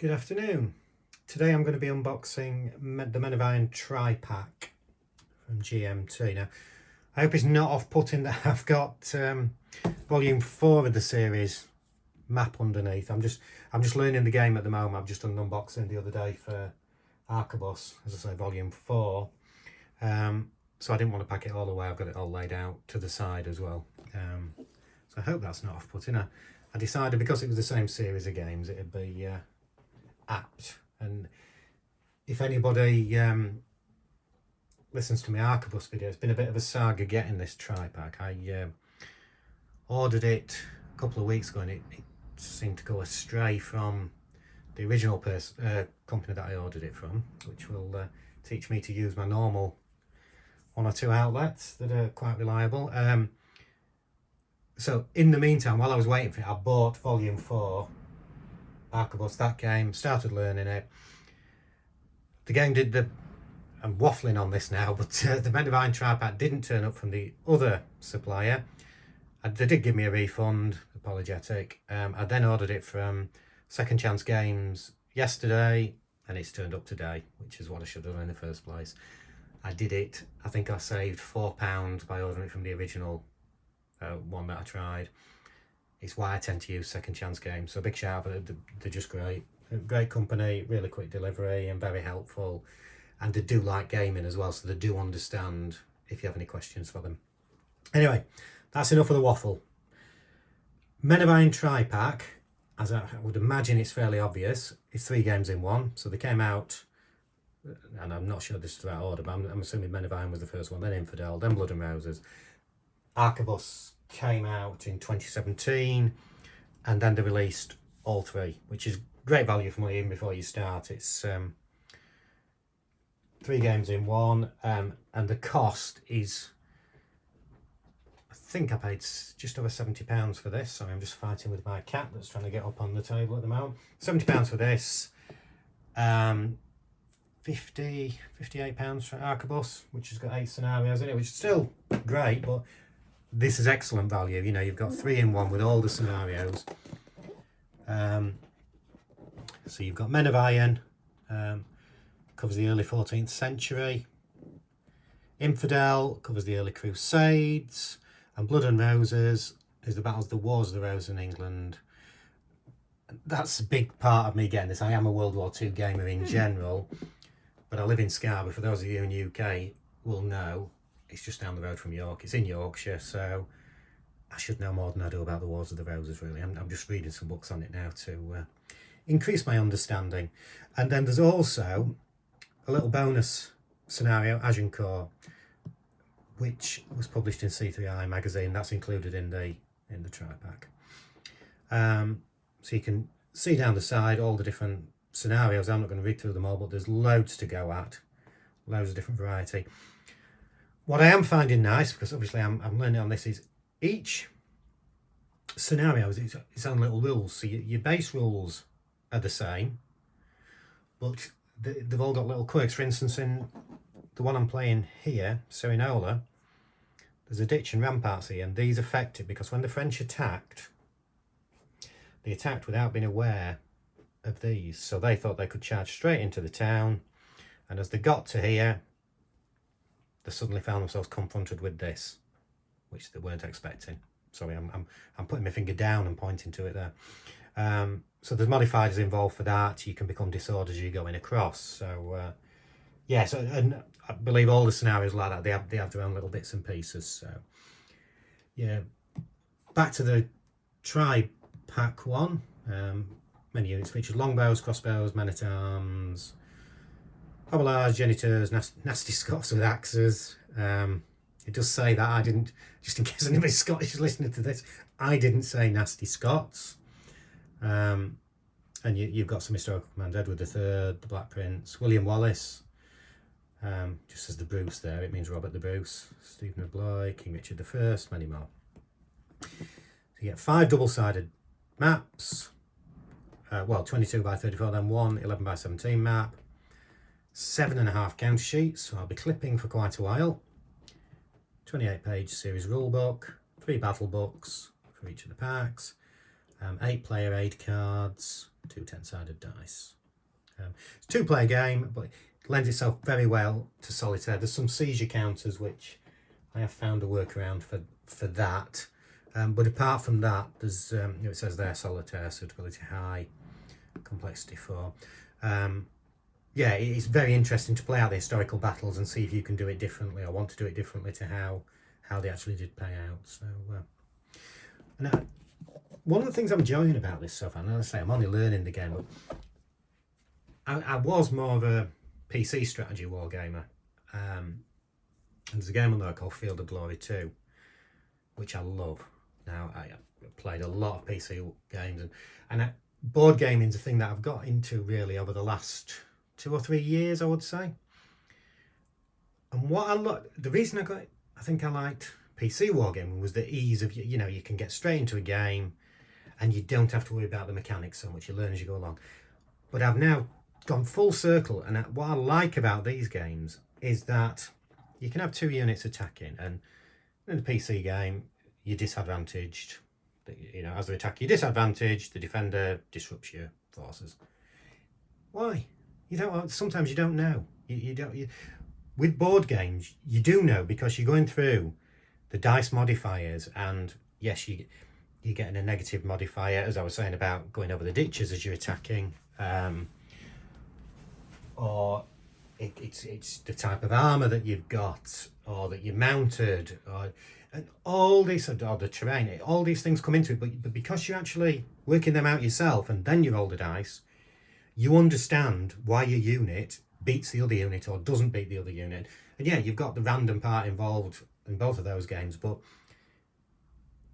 Good afternoon. Today I'm going to be unboxing the Men of Iron Tri-Pack from GMT. Now, I hope it's not off-putting that I've got volume 4 of the series map underneath. I'm just learning the game at the moment. I've just done an unboxing the other day for Arquebus, as I say, volume 4. So I didn't want to pack it all away. I've got it all laid out to the side as well. So I hope that's not off-putting. I decided because it was the same series of games, it'd be apt. And if anybody listens to my Arquebus video, it's been a bit of a saga getting this tri-pack. I ordered it a couple of weeks ago and it seemed to go astray from the original company that I ordered it from, which will teach me to use my normal 1 or 2 outlets that are quite reliable. So in the meantime, while I was waiting for it, I bought volume 4 Arquebus, that game, started learning it. The game I'm waffling on this now, but the Men of Iron Tri-Pack didn't turn up from the other supplier. They did give me a refund, apologetic. I then ordered it from Second Chance Games yesterday, and it's turned up today, which is what I should have done in the first place. I did it, I think I saved £4 by ordering it from the original one that I tried. It's why I tend to use Second Chance Games. So a big shout out, they're just great. Great company, really quick delivery and very helpful. And they do like gaming as well, so they do understand if you have any questions for them. Anyway, that's enough of the waffle. Men of Iron Tri-Pack, as I would imagine it's fairly obvious, it's 3 games in 1. So they came out, and I'm not sure this is the right order, but I'm assuming Men of Iron was the first one, then Infidel, then Blood and Roses. Arquebus came out in 2017, and then they released all 3, which is great value for money even before you start. It's 3 games in 1, and the cost is, I think I paid just over £70 for this. Sorry, I'm just fighting with my cat that's trying to get up on the table at the moment. £70 for this, £58 for Arquebus, which has got 8 scenarios in it, which is still great, but this is excellent value. You know, you've got 3 in 1 with all the scenarios. So you've got Men of Iron, covers the early 14th century. Infidel covers the early Crusades. And Blood and Roses is the Wars of the Roses in England. That's a big part of me getting this. I am a World War II gamer in general, but I live in Scarborough. For those of you in the UK will know, it's just down the road from York. It's in Yorkshire, so I should know more than I do about the Wars of the Roses, really. I'm just reading some books on it now to increase my understanding. And then there's also a little bonus scenario, Agincourt, which was published in C3I magazine. That's included in the tri-pack. So you can see down the side all the different scenarios. I'm not going to read through them all, but there's loads to go at, loads of different variety. What I am finding nice, because obviously I'm learning on this, is each scenario is its own little rules. So your base rules are the same, but they've all got little quirks. For instance, in the one I'm playing here, Serinola, there's a ditch and ramparts here, and these affect it because when the French attacked, they attacked without being aware of these. So they thought they could charge straight into the town, and as they got to here, they suddenly found themselves confronted with this, which they weren't expecting. Sorry, I'm putting my finger down and pointing to it there. So there's modifiers involved for that. You can become disordered as you're going across. So yeah, so and I believe all the scenarios like that, they have their own little bits and pieces. So yeah, back to the tri-pack one. Many units featured longbows, crossbows, men-at-arms, Hobbleards, Genitors, nasty Scots with axes. It does say that. I didn't, just in case anybody's Scottish is listening to this, I didn't say nasty Scots. And you've got some historical command: Edward III, the Black Prince, William Wallace, just as the Bruce there, it means Robert the Bruce, Stephen of Blois, King Richard I, many more. So you get 5 double-sided maps, well, 22 by 34, then 1 11 by 17 map, 7.5 counter sheets, so I'll be clipping for quite a while. 28-page series rulebook, 3 battle books for each of the packs, 8 player aid cards, two 10-sided dice. It's a two-player game, but it lends itself very well to solitaire. There's some seizure counters, which I have found a workaround for that. But apart from that, there's it says there solitaire, suitability high, complexity 4. Yeah, it's very interesting to play out the historical battles and see if you can do it differently or want to do it differently to how they actually did pay out. So, and one of the things I'm enjoying about this stuff, and as I say, I'm only learning the game, but I was more of a PC strategy wargamer. And there's a game on there called Field of Glory 2, which I love. Now, I played a lot of PC games, and board gaming is a thing that I've got into really over the last 2 or 3 years, I would say. And the reason I think I liked PC wargaming was the ease of, you can get straight into a game and you don't have to worry about the mechanics so much. You learn as you go along. But I've now gone full circle, and what I like about these games is that you can have 2 units attacking, and in the PC game, you're disadvantaged. As they attack, you're disadvantaged. The defender disrupts your forces. Why? Sometimes you don't know. With board games, you do know, because you're going through the dice modifiers, and yes, you're getting a negative modifier, as I was saying about going over the ditches as you're attacking, or it's the type of armour that you've got, or that you're mounted, and all this, or the terrain, all these things come into it, but because you're actually working them out yourself and then you roll the dice, you understand why your unit beats the other unit or doesn't beat the other unit. And yeah, you've got the random part involved in both of those games, but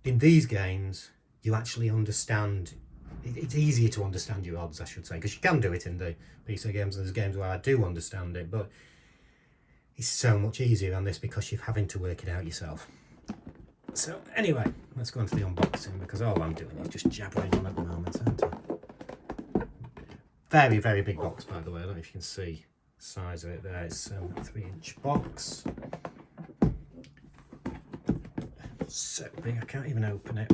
in these games, you actually understand. It's easier to understand your odds, I should say, because you can do it in the PC games, and there's games where I do understand it, but it's so much easier on this because you're having to work it out yourself. So anyway, let's go into the unboxing, because all I'm doing is just jabbering on at the moment, aren't I? Very, very big box, by the way. I don't know if you can see the size of it there. It's a 3-inch box. So big, I can't even open it.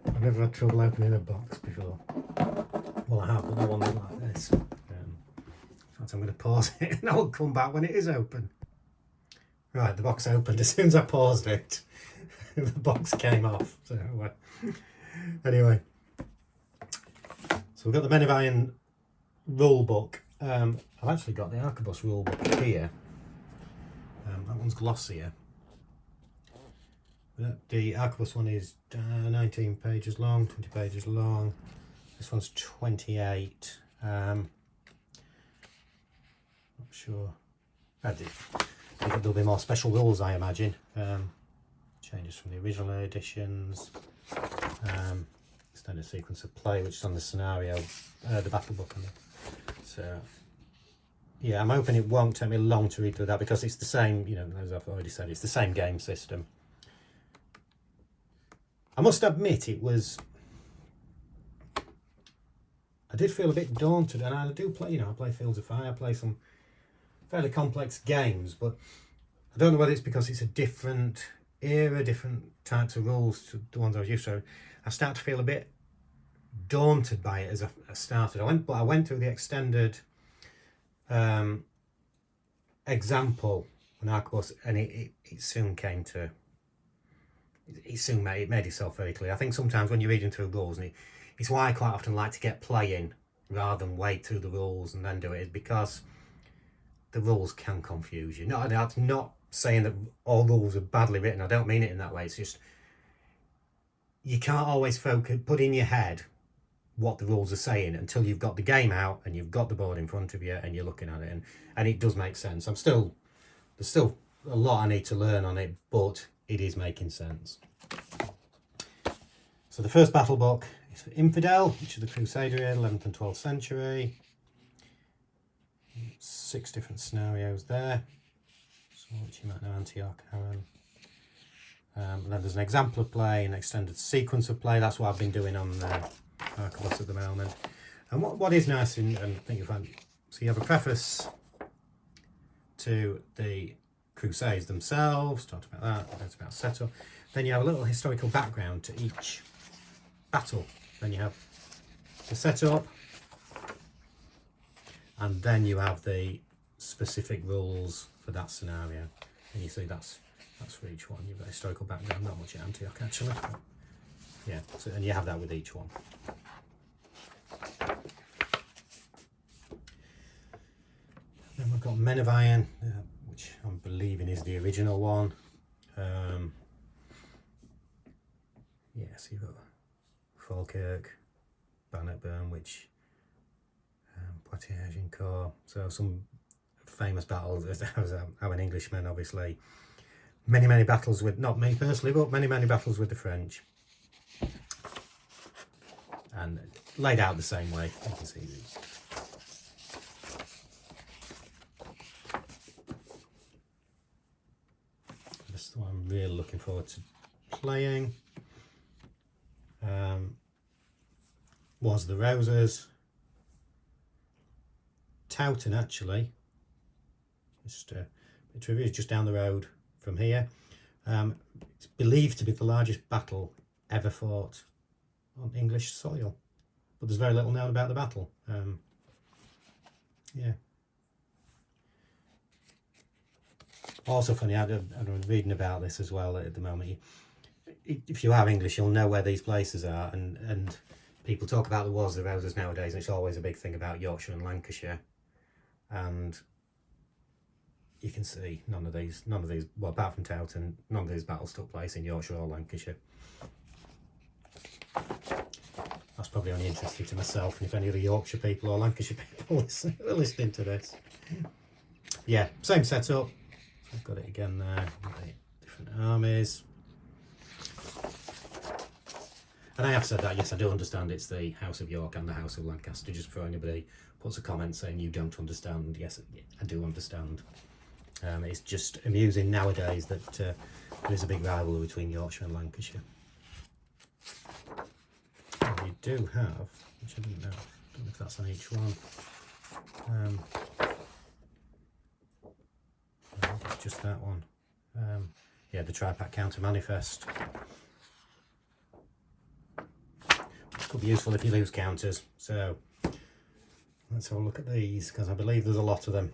I've never had trouble opening a box before. Well, I have, but not one like this. In fact, I'm going to pause it and I'll come back when it is open. Right, the box opened. As soon as I paused it, the box came off. So anyway, so we've got the Men of Iron rule book. I've actually got the Arquebus rule book here. That one's glossier. The Arquebus one is 19 pages long, 20 pages long. This one's 28. Not sure. There'll be more special rules, I imagine. Changes from the original editions. Extended sequence of play, which is on the scenario, the battle book. So, yeah, I'm hoping it won't take me long to read through that, because it's the same, as I've already said, it's the same game system. I must admit, I did feel a bit daunted, and I do play, I play Fields of Fire, I play some fairly complex games, but I don't know whether it's because it's a different era, different types of rules to the ones I was used to. I start to feel a bit daunted by it as I started. I went through the extended example on Arquebus, and it soon came to. It made itself very clear. I think sometimes when you're reading through rules, and it's why I quite often like to get playing rather than wait through the rules and then do it, is because the rules can confuse you. No, that's not saying that all rules are badly written. I don't mean it in that way. It's just you can't always put in your head what the rules are saying until you've got the game out and you've got the board in front of you and you're looking at it, and it does make sense. There's still a lot I need to learn on it, but it is making sense. So the first battle book is for Infidel, which is the Crusader era, 11th and 12th century. 6 different scenarios there, so which you might know: Antioch, Haran. And then there's an example of play, an extended sequence of play. That's what I've been doing on Arquebus at the moment. And what is nice, and I think you'll find, so you have a preface to the Crusades themselves, talked about that, it's about setup. then you have a little historical background to each battle. Then you have the setup, and then you have the specific rules for that scenario. And you see that's for each one. You've got historical background, not much Antioch actually. But yeah, so, and you have that with each one. Then we've got Men of Iron, which I'm believing is the original one. Yes, you've got Falkirk, Bannockburn, which Poitiers, Agincourt. So some famous battles. I'm an Englishman, obviously. Many battles with, not me personally, but many battles with the French. And laid out the same way. You can see these. This is the one I'm really looking forward to playing. Was the Roses. Towton, actually. Just trivia, is just down the road from here. It's believed to be the largest battle ever fought on English soil, but there's very little known about the battle. Yeah. Also funny, I was reading about this as well at the moment. If you are English, you'll know where these places are, and people talk about the Wars of the Roses nowadays, and it's always a big thing about Yorkshire and Lancashire. And you can see none of these, well, apart from Towton, none of these battles took place in Yorkshire or Lancashire. That's probably only interesting to myself, and if any of the Yorkshire people or Lancashire people are listening to this. Yeah, same setup. I've got it again there, different armies. And I have said that, yes, I do understand it's the House of York and the House of Lancaster, just for anybody puts a comment saying you don't understand. Yes, I do understand. It's just amusing nowadays that there is a big rivalry between Yorkshire and Lancashire. And you do have, which I didn't know, I don't know if that's on each one. It's just that one. Yeah, the Tri-Pack Counter Manifest. Could be useful if you lose counters. So let's have a look at these, because I believe there's a lot of them.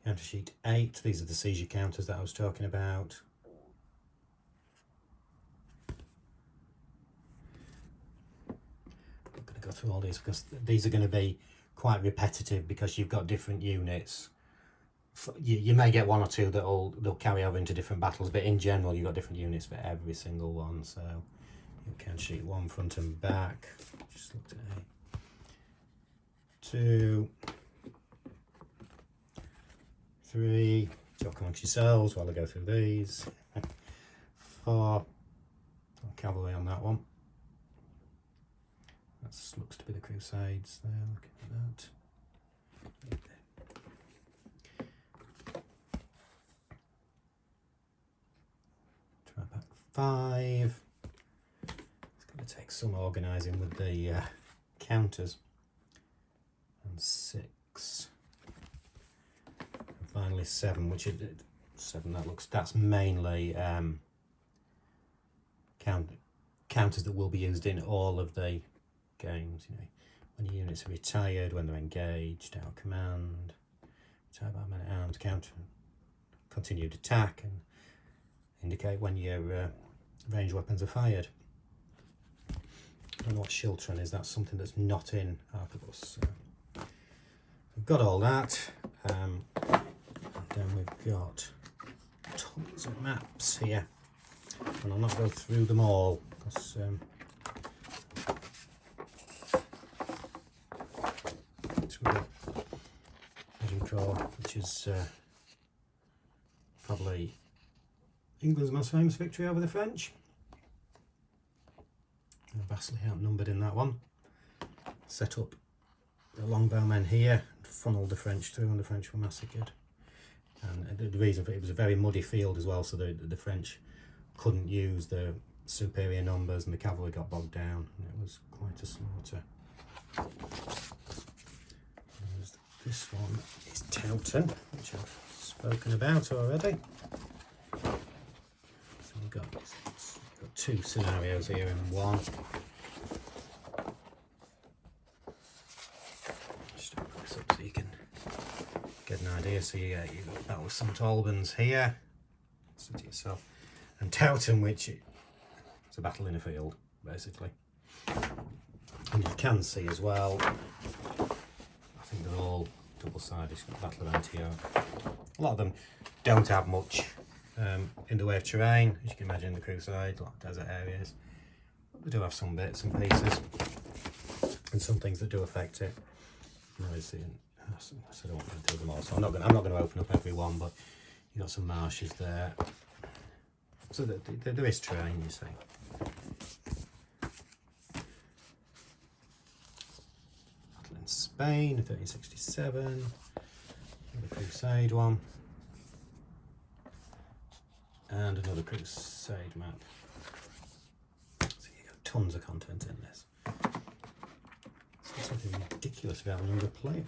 Counter sheet 8. These are the Seizure Counters that I was talking about. I'm going to go through all these because these are going to be quite repetitive, because you've got different units. You may get one or two they'll carry over into different battles, but in general you've got different units for every single one. So you can sheet 1 front and back. Just looked at 2, 3. Talk amongst yourselves while I go through these. 4. Cavalry on that one. That looks to be the Crusades there. Looking at that. Tri-Pack 5. It's going to take some organising with the counters. And 6. And finally 7, which is 7. That's mainly counters that will be used in all of the games. You know, when your units are retired, when they're engaged, out of command, retired by men at arms, counter, continued attack, and indicate when your ranged weapons are fired. I don't know what Shiltron is. That's something that's not in Arquebus. So we've got all that, and then we've got tons of maps here, and I'll not go through them all because Agincourt, which is probably England's most famous victory over the French. They're vastly outnumbered in that one. Set up the longbowmen here, funneled the French through, and the French were massacred. And the reason for it was a very muddy field as well, so the French couldn't use the superior numbers, and the cavalry got bogged down, and it was quite a slaughter. This one is Towton, which I've spoken about already. we've got 2 scenarios here in one. Just open this up so you can get an idea. So you've got Battle of St Albans here, city itself, and Towton, which is a battle in a field, basically. And you can see as well, I think they're all double-sided. Battle of Antioch. A lot of them don't have much in the way of terrain, as you can imagine in the Crusade, a lot of desert areas. But they do have some bits and pieces, and some things that do affect it. I don't want to do them all, so I'm not going to open up every one, but you've got some marshes there. So there is terrain, you see. Battle in Spain, 1367. Another Crusade one. And another Crusade map. So you've got tons of content in this. There's something ridiculous about the number of players.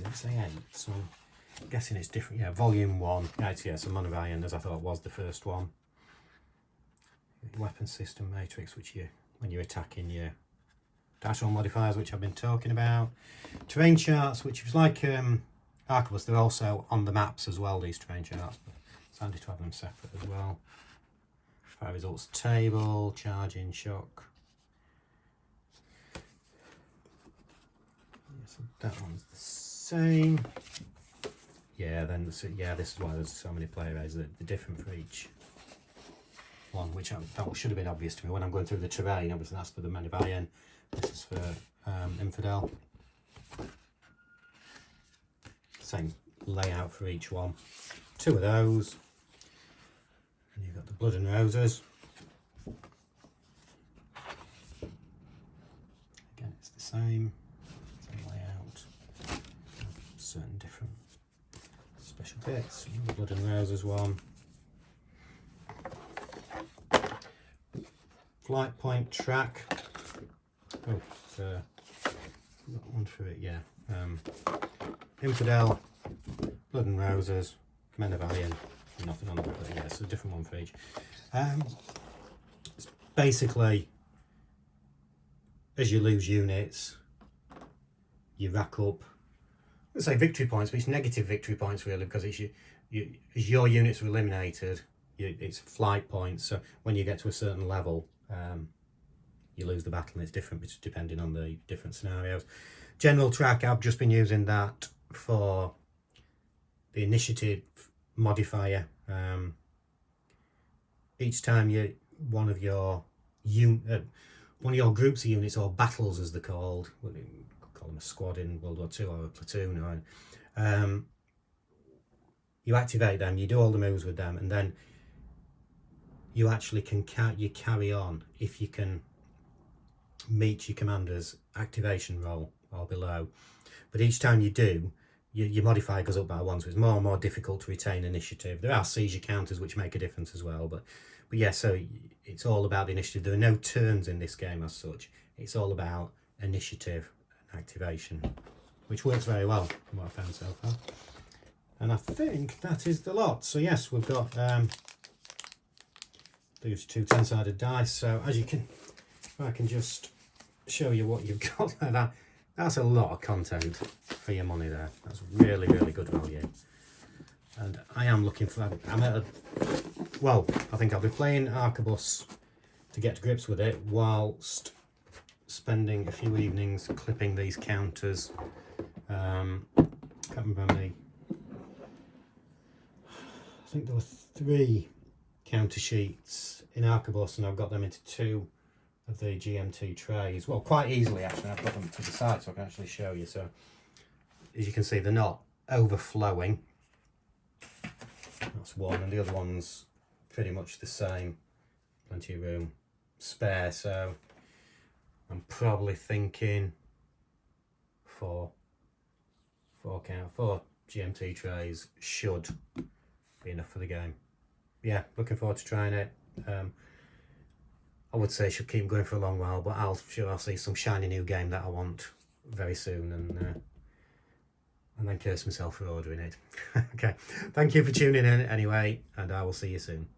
It's 8, so I'm guessing it's different. Yeah, volume 1. Yes, a Man of Iron, as I thought was the first one. Weapon system matrix, which when you're attacking your dice roll modifiers, which I've been talking about. Terrain charts, which is like Arquebus, they're also on the maps as well, these terrain charts, but it's handy to have them separate as well. Fire results table, charging, shock. So that one's the same. Yeah, this is why there's so many player aids. They're different for each one, which that should have been obvious to me when I'm going through the terrain. Obviously that's for the Man of Iron, this is for Infidel. Same layout for each one. 2 of those, and you've got the Blood and Roses. Again, it's the same layout, certain different special bits. The Blood and Roses one. Flight point track. Oh, so got one for it, yeah. Infidel, Blood and Roses, Men of Iron, nothing on the book, but yeah, it's a different one for each. It's basically, as you lose units, you rack up, let's say victory points, but it's negative victory points really, because it's as your units are eliminated, it's flight points. So when you get to a certain level, you lose the battle, and it's different depending on the different scenarios. General track, I've just been using that for the initiative modifier. Each time one of your groups of units, or battles as they're called, we call them a squad in World War II, or a platoon, or you activate them, you do all the moves with them, and then you actually can carry on if you can meet your commander's activation roll or below. But each time you do, your modifier goes up by 1, so it's more and more difficult to retain initiative. There are seizure counters which make a difference as well, but yeah, so it's all about the initiative. There are no turns in this game as such. It's all about initiative and activation, which works very well from what I found so far. And I think that is the lot. So yes, we've got these 2 10-sided dice. So as you can, if I can just show you what you've got there, that's a lot of content for your money there. That's really, really good value. And I am looking for, I think I'll be playing Arquebus to get to grips with it, whilst spending a few evenings clipping these counters. Can't remember how many. I think there were 3 counter sheets in Arquebus, and I've got them into 2 of the GMT trays. Well, quite easily actually. I've got them to the side so I can actually show you. So as you can see, they're not overflowing. That's one, and the other one's pretty much the same. Plenty of room spare, so I'm probably thinking 4 GMT trays should be enough for the game. Yeah, looking forward to trying it. I would say I should keep going for a long while, but I'll see some shiny new game that I want very soon, and then curse myself for ordering it. Okay, thank you for tuning in anyway, and I will see you soon.